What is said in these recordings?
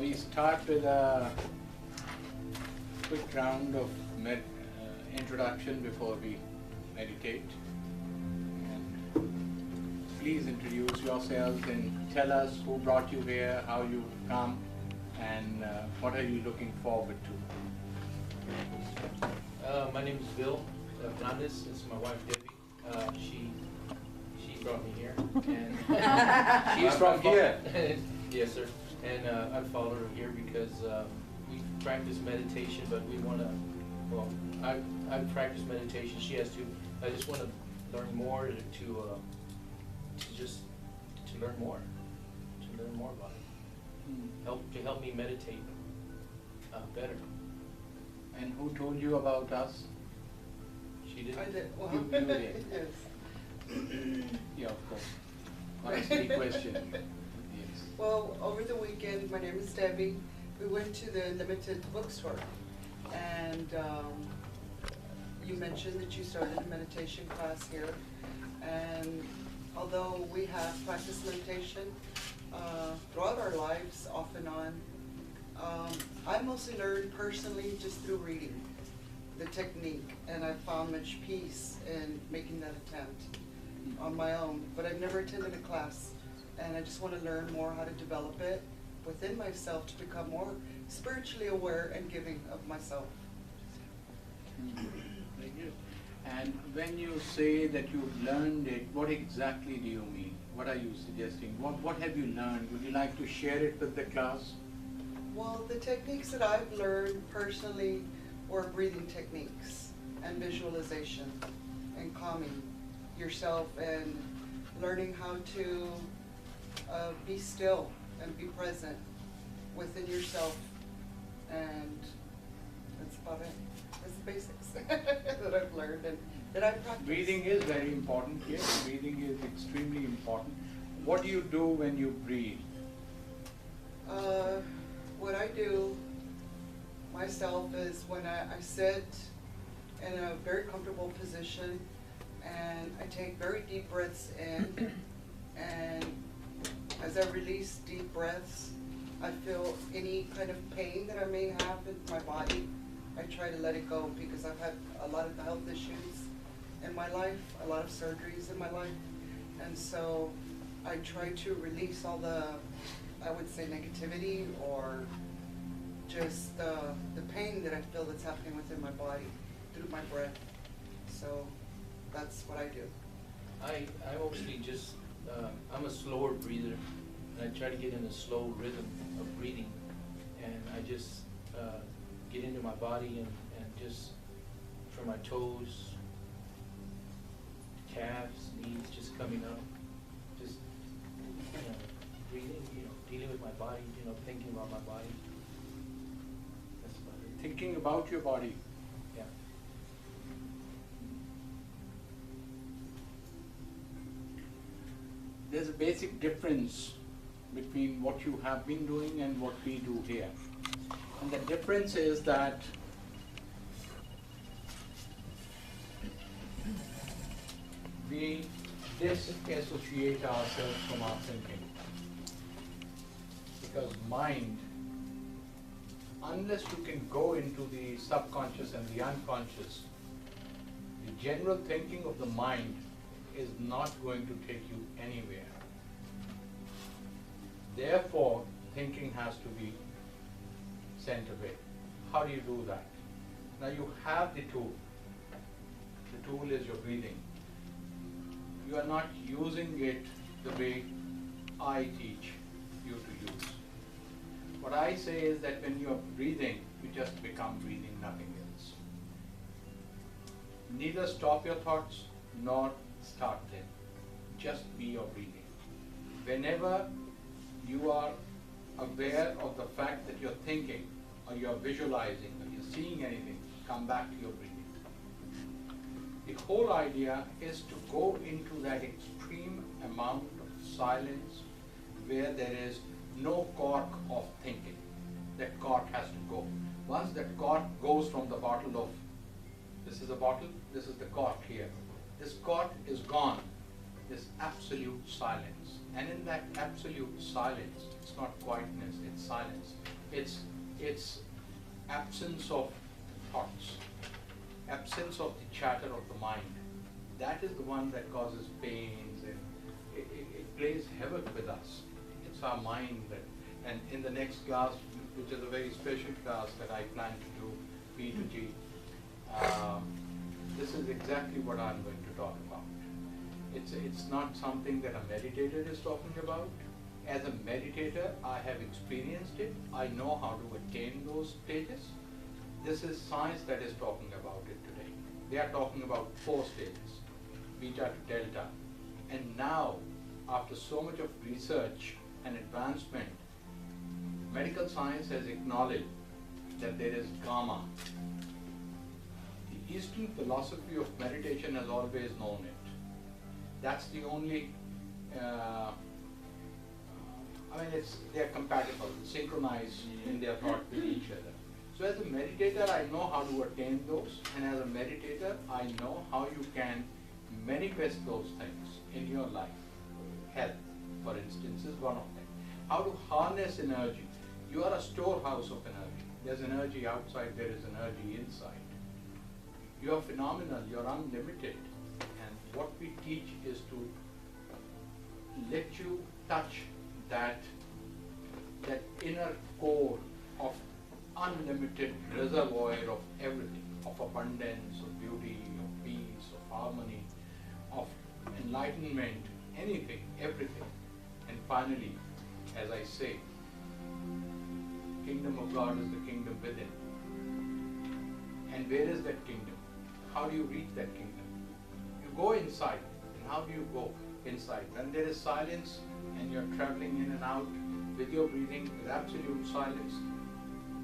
We start with a quick round of introduction before we meditate. And please introduce yourselves and tell us who brought you here, how you come, and what are you looking forward to. My name is Bill Fernandez. This is my wife Debbie. She brought me here, and She's from here. Yes, sir. And I followed her here because we practice meditation, but we want to. Well, I practice meditation. She has to. I just want to learn more to learn more, about it. Help me meditate better. And who told you about us? She did. I did. Well, You did. Yes. Yeah, of course. Honestly question. Yes. Well, over the weekend, my name is Debbie. We went to the Limited bookstore, and you mentioned that you started a meditation class here. And although we have practiced meditation throughout our lives, off and on, I mostly learned personally just through reading the technique, and I found much peace in making that attempt on my own. But I've never attended a class, and I just want to learn more how to develop it within myself to become more spiritually aware and giving of myself. Very good. And when you say that you've learned it, what exactly do you mean? What are you suggesting? What have you learned? Would you like to share it with the class? Well, the techniques that I've learned personally were breathing techniques and visualization and calming yourself and learning how to be still and be present within yourself, and that's about it. That's the basics that I've learned and that I practice. Breathing is very important. Yes, breathing is extremely important. What do you do when you breathe? What I do myself is when I sit in a very comfortable position and I take very deep breaths in, and as I release deep breaths, I feel any kind of pain that I may have in my body. I try to let it go because I've had a lot of health issues in my life, a lot of surgeries in my life, and so I try to release all the, I would say, negativity or just the pain that I feel that's happening within my body through my breath. So that's what I do. I mostly just, I'm a slower breather, and I try to get in a slow rhythm of breathing, and I just get into my body and just from my toes, calves, knees, just coming up, just, breathing, dealing with my body, thinking about my body. That's about it. Thinking about your body. Yeah. There's a basic difference between what you have been doing and what we do here. And the difference is that we disassociate ourselves from our thinking. Because mind, unless you can go into the subconscious and the unconscious, the general thinking of the mind is not going to take you anywhere. Therefore, thinking has to be sent away. How do you do that? Now you have the tool. The tool is your breathing. You are not using it the way I teach you to use. What I say is that when you are breathing, you just become breathing, nothing else. Neither stop your thoughts nor start them. Just be your breathing. Whenever you are aware of the fact that you're thinking or you're visualizing or you're seeing anything, come back to your breathing. The whole idea is to go into that extreme amount of silence where there is no cork of thinking. That cork has to go. Once that cork goes from the bottle of, this is a bottle, this is the cork here. This cork is gone. this absolute silence. And in that absolute silence, it's not quietness, it's silence. It's absence of thoughts, absence of the chatter of the mind. That is the one that causes pains, and it plays havoc with us. It's our mind that, and in the next class, which is a very special class that I plan to do, B to G, this is exactly what I'm going to talk about. It's not something that a meditator is talking about. As a meditator, I have experienced it. I know how to attain those stages. This is science that is talking about it today. They are talking about 4 stages, beta to delta. And now, after so much of research and advancement, medical science has acknowledged that there is gamma. The Eastern philosophy of meditation has always known it. That's the only, they're compatible, synchronized in their thought with each other. So as a meditator, I know how to attain those, and as a meditator, I know how you can manifest those things in your life. Health, for instance, is one of them. How to harness energy. You are a storehouse of energy. There's energy outside, there is energy inside. You are phenomenal, you're unlimited. And what we teach is to let you touch that inner core of unlimited reservoir of everything, of abundance, of beauty, of peace, of harmony, of enlightenment, anything, everything. And finally, as I say, kingdom of God is the kingdom within. And where is that kingdom? How do you reach that kingdom? You go inside. And how do you go inside? When there is silence and you're traveling in and out with your breathing, with absolute silence,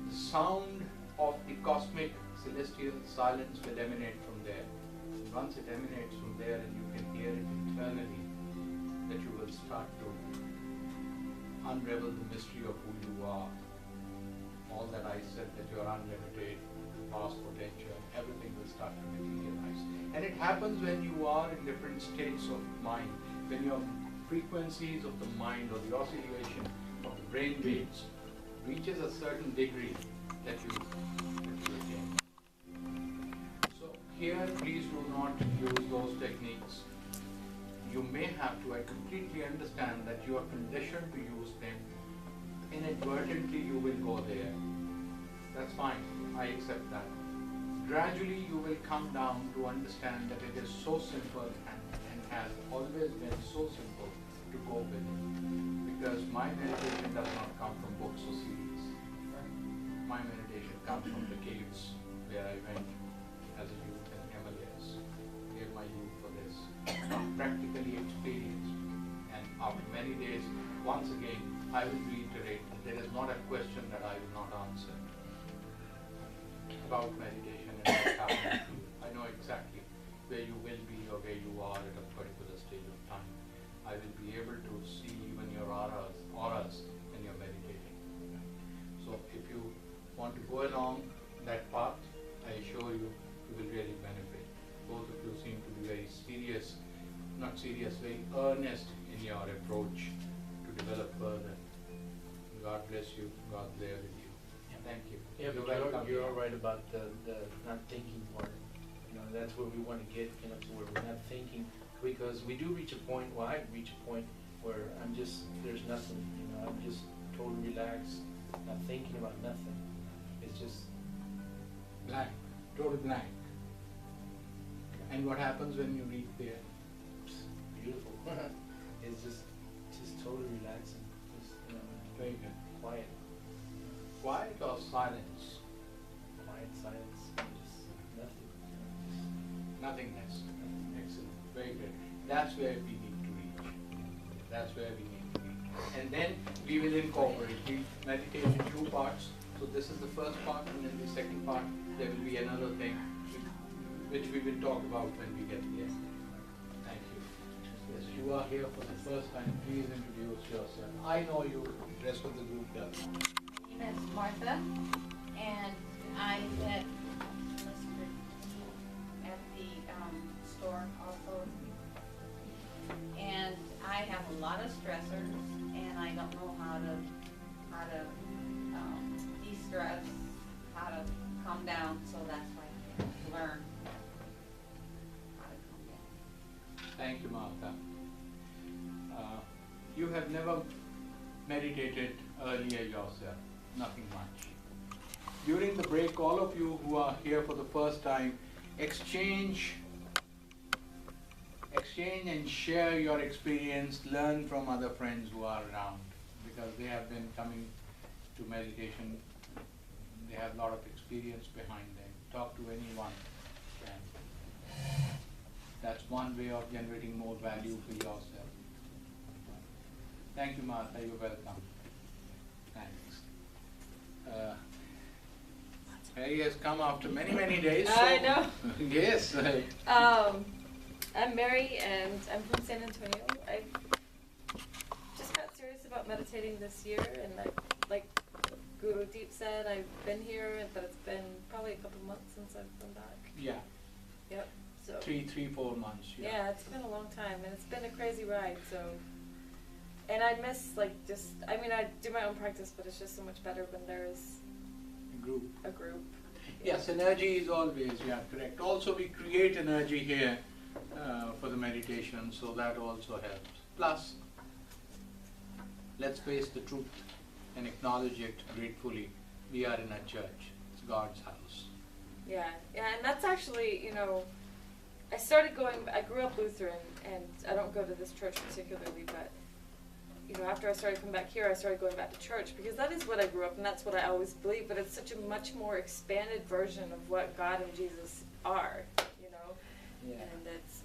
the sound of the cosmic celestial silence will emanate from there. And once it emanates from there and you can hear it internally, that you will start to unravel the mystery of who you are. All that I said, that you are unlimited, vast potential, everything will start to materialize. And it happens when you are in different states of mind, when your frequencies of the mind or the oscillation of the brain waves reaches a certain degree that you attain. So here, please do not use those techniques. You may have to. I completely understand that you are conditioned to use them. Inadvertently, you will go there. That's fine. I accept that. Gradually, you will come down to understand that it is so simple and has always been so simple to go with it. Because my meditation does not come from books or CDs. My meditation comes from the caves where I went as a youth in the Himalayas. Gave my youth for this. Practically experienced. And after many days, once again, I will reiterate that there is not a question that I will not answer about meditation and what's happening to you. I know exactly where you will be or where you are at a particular stage of time. I will be able to see even your auras when you're meditating. So if you want to go along that path, I assure you, you will really benefit. Both of you seem to be very serious, not serious, very earnest in your approach to develop further. God bless you. God be there with you. Thank you. Yeah, but you're all right about the not thinking part. You know, that's where we want to get, to where we're not thinking, because we do reach a point, well, I reach a point where there's nothing, I'm just totally relaxed, not thinking about nothing. It's just blank, total blank. And what happens when you reach there? Beautiful. It's just totally relaxing. Just, very good. Quiet. Quiet or silence? Quiet, silence, just nothing. Nothingness. Excellent. Very good. That's where we need to reach. That's where we need to reach. And then we will incorporate. We meditate in 2 parts. So this is the first part, and in the second part there will be another thing which we will talk about when we get there. Thank you. Yes, you are here for the first time. Please introduce yourself. I know you, the rest of the group does. My name is Martha, and I met Mr. D at the store also. I have a lot of stressors, and I don't know how to de-stress, how to calm down, so that's why I have to learn how to calm down. Thank you, Martha. You have never meditated earlier yourself, nothing much. During the break, all of you who are here for the first time, exchange and share your experience, learn from other friends who are around, because they have been coming to meditation, they have a lot of experience behind them. Talk to anyone. That's one way of generating more value for yourself. Thank you, Martha. You're welcome. Thanks. Mary has come after many, many days. I know. Yes. I'm Mary, and I'm from San Antonio. I just got serious about meditating this year, and like Guru Deep said, I've been here, but it's been probably a couple months since I've been back. Yeah. Yep. So 4 months. yeah, it's been a long time, and it's been a crazy ride. So, and I miss I do my own practice, but it's just so much better when there's a group. Yes, energy is always, correct. Also, we create energy here for the meditation, so that also helps. Plus, let's face the truth and acknowledge it gratefully. We are in a church. It's God's house. Yeah, and that's actually, I grew up Lutheran, and I don't go to this church particularly, but after I started coming back here, I started going back to church, because that is what I grew up, and that's what I always believed, but it's such a much more expanded version of what God and Jesus are, Yeah. and it's,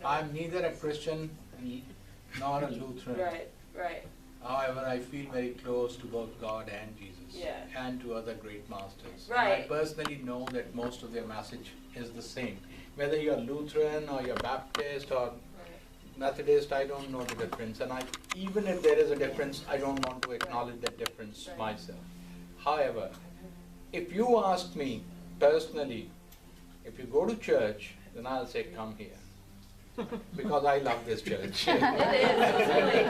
I'm neither a Christian nor a Lutheran. Right. However, I feel very close to both God and Jesus, Yeah. and to other great masters. Right. And I personally know that most of their message is the same. Whether you're Lutheran or you're Baptist or Methodist, I don't know the difference, and even if there is a difference, I don't want to acknowledge that difference myself. However, if you ask me personally, if you go to church, then I'll say, come here, because I love this church. It is, it's really,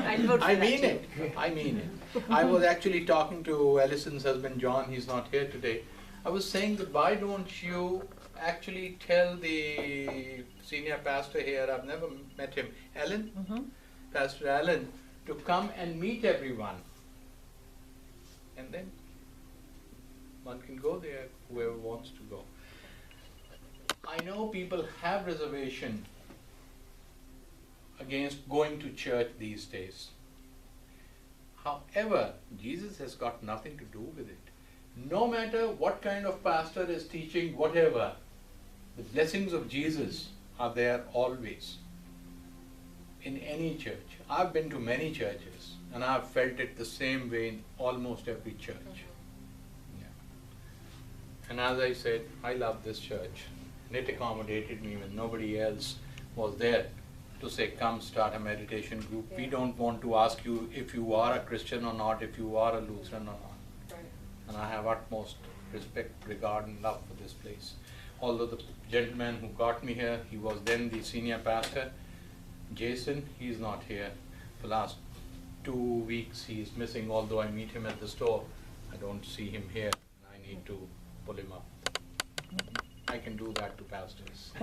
I'd vote for I that mean too. it. I mean it. I was actually talking to Allison's husband John. He's not here today. I was saying that why don't you actually tell the senior pastor here, I've never met him, Alan, Pastor Alan, to come and meet everyone. And then one can go there, whoever wants to go. I know people have reservation against going to church these days. However, Jesus has got nothing to do with it. No matter what kind of pastor is teaching whatever, the blessings of Jesus are there always. In any church. I've been to many churches, and I've felt it the same way in almost every church. Yeah. And as I said, I love this church. And it accommodated me when nobody else was there to say, come start a meditation group. We don't want to ask you if you are a Christian or not, if you are a Lutheran or not. Right. And I have utmost respect, regard and love for this place. Although the gentleman who got me here, he was then the senior pastor, Jason, he's not here. For the last 2 weeks he is missing, although I meet him at the store. I don't see him here. I need to pull him up. I can do that to pastors.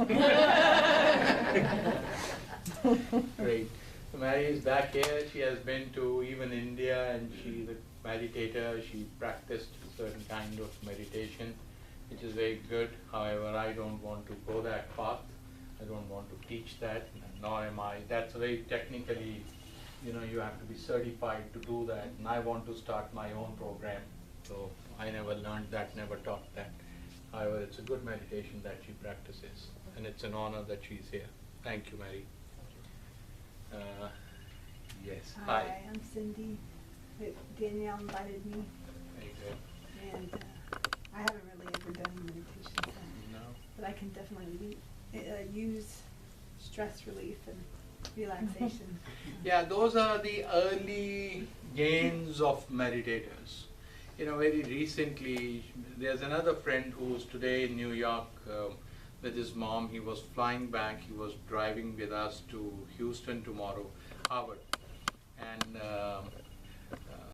Great. So Mary is back here. She has been to even India, and she's a meditator. She practiced a certain kind of meditation, which is very good. However, I don't want to go that path. I don't want to teach that, nor am I. That's very technically, you have to be certified to do that. And I want to start my own program. So I never learned that, never taught that. However, it's a good meditation that she practices, and it's an honor that she's here. Thank you, Mary. Yes. Hi, I'm Cindy. Danielle invited me, Very good. and I haven't really ever done meditation, so, No. but I can definitely use stress relief and relaxation. Yeah, those are the early gains of meditators. Very recently, there's another friend who's today in New York, with his mom. He was flying back. He was driving with us to Houston tomorrow, Harvard. And